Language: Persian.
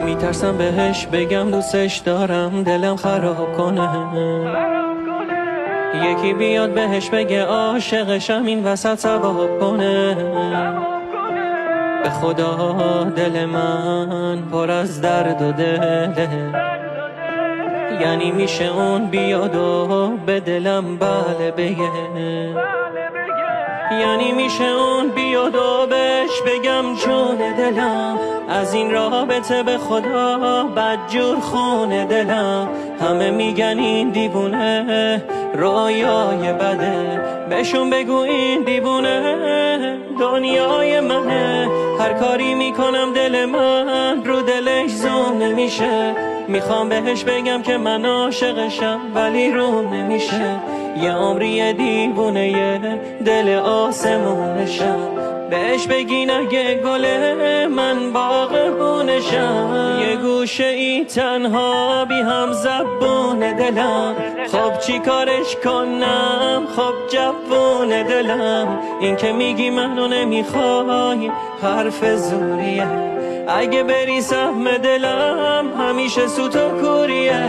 میترسم بهش بگم دوستش دارم دلم خراب کنه. یکی بیاد بهش بگه عاشقشم این وسط ثواب کنه. به خدا دل من پر از درد و دله، یعنی میشه اون بیاد و به دلم بله بگه. یعنی میشه اون بیاد و بهش بگم جون دلم، از این رابطه به خدا بدجور خونه دلم. همه میگن این دیوونه رویای بده، بهشون بگو این دیوونه دنیای منه. هر کاری میکنم دل من رو دلش زوم نمیشه. میخوام بهش بگم که من عاشقشم ولی روم نمیشه. یه عمری دیوونه یه دل آسمونشم، بهش بگین اگه گله من باغبونشم. یه گوشه ای تنها بی هم زبون دلم، خب چی کارش کنم خب جوون دلم. این که میگی منو نمیخوای حرف زوریه، اگه بری سهم دلم همیشه سوت و کوریه.